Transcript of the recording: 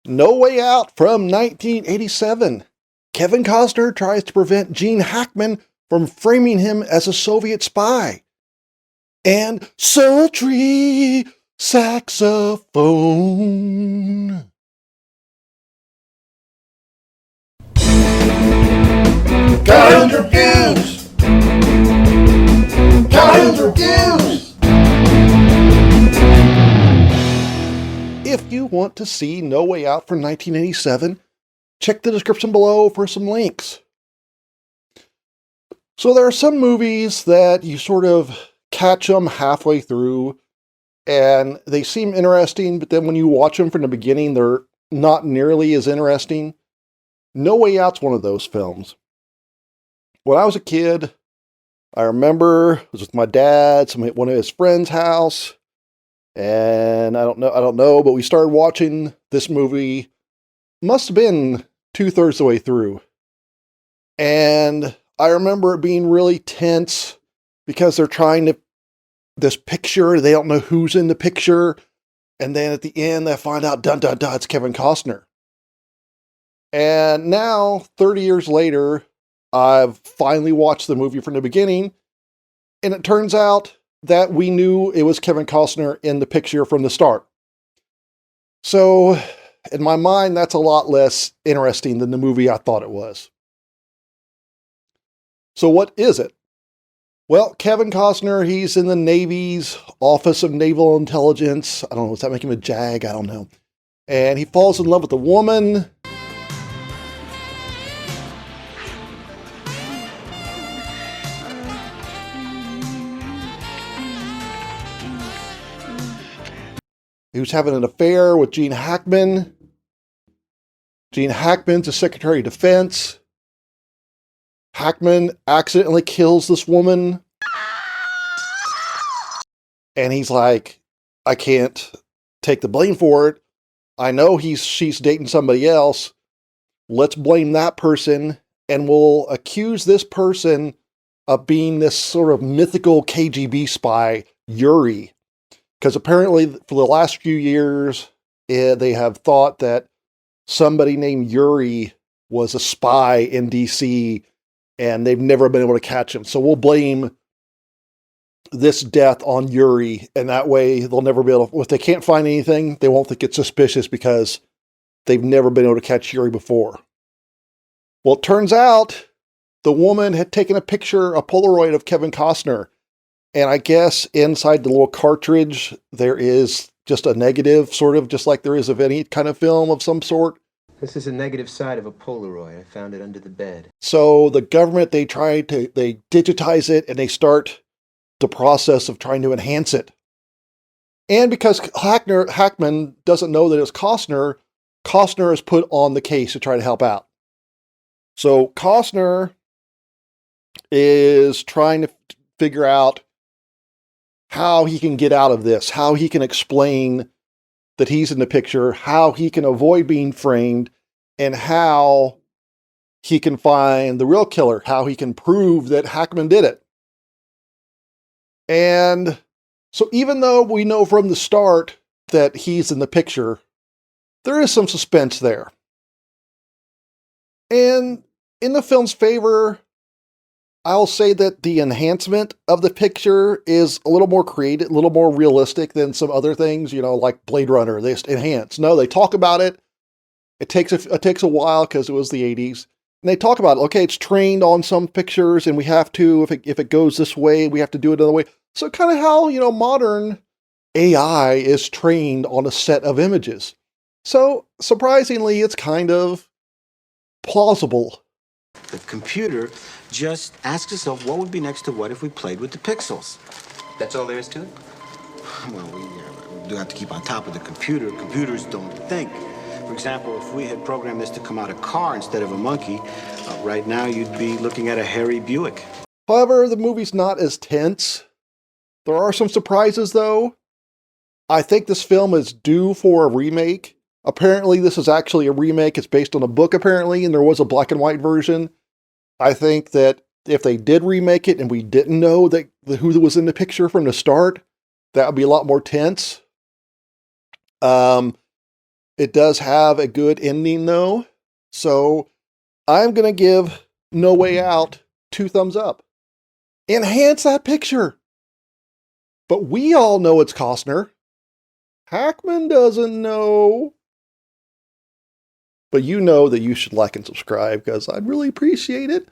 No Way Out from 1987. Kevin Costner tries to prevent Gene Hackman from framing him as a Soviet spy. And sultry saxophone. Kyle's Reviews! Kyle's Reviews! If you want to see No Way Out from 1987, check the description below for some links. So there are some movies that you sort of catch them halfway through, and they seem interesting, but then when you watch them from the beginning, they're not nearly as interesting. No Way Out's one of those films. When I was a kid, I remember I was with my dad, one of his friends' house, and I don't know, but we started watching this movie. Must have been 2/3 the way through. And I remember it being really tense because they're trying to, this picture, they don't know who's in the picture. And then at the end, they find out, dun, dun, dun, it's Kevin Costner. And now, 30 years later, I've finally watched the movie from the beginning. And it turns out that we knew it was Kevin Costner in the picture from the start. So, in my mind, that's a lot less interesting than the movie I thought it was. So what is it? Well, Kevin Costner, he's in the Navy's Office of Naval Intelligence. I don't know, does that make him a JAG? I don't know. And he falls in love with a woman. He was having an affair with Gene Hackman. Gene Hackman's the Secretary of Defense. Hackman accidentally kills this woman. And he's like, I can't take the blame for it. I know she's dating somebody else. Let's blame that person, and we'll accuse this person of being this sort of mythical KGB spy, Yuri. Because apparently for the last few years, they have thought that somebody named Yuri was a spy in DC, and they've never been able to catch him. So we'll blame this death on Yuri, and that way they'll never be able to, if they can't find anything, they won't think it's suspicious because they've never been able to catch Yuri before. Well, it turns out the woman had taken a Polaroid of Kevin Costner, and I guess inside the little cartridge, there is just a negative, sort of just like there is of any kind of film of some sort. This is a negative side of a Polaroid. I found it under the bed. So the government, they digitize it, and they start the process of trying to enhance it. And because Hackman doesn't know that it's Costner, Costner is put on the case to try to help out. So Costner is trying to figure out how he can get out of this, how he can explain that he's in the picture, how he can avoid being framed, and how he can find the real killer, how he can prove that Hackman did it. And so even though we know from the start that he's in the picture, there is some suspense there. And in the film's favor, I'll say that the enhancement of the picture is a little more creative, a little more realistic than some other things, like Blade Runner. They just enhance. No, they talk about it. It takes a while because it was the 80s. And they talk about it. Okay, it's trained on some pictures, and we have to, if it goes this way, we have to do it another way. So kind of how, modern AI is trained on a set of images. So surprisingly, it's kind of plausible. The computer just asks itself what would be next to what if we played with the pixels. That's all there is to it? Well, we do have to keep on top of the computer. Computers don't think. For example, if we had programmed this to come out a car instead of a monkey, right now you'd be looking at a hairy Buick. However, the movie's not as tense. There are some surprises, though. I think this film is due for a remake. Apparently, this is actually a remake. It's based on a book, apparently, and there was a black and white version. I think that if they did remake it and we didn't know that who was in the picture from the start, that would be a lot more tense. It does have a good ending, though. So I'm going to give No Way Out 2 thumbs up. Enhance that picture. But we all know it's Costner. Hackman doesn't know. But you know that you should like and subscribe because I'd really appreciate it.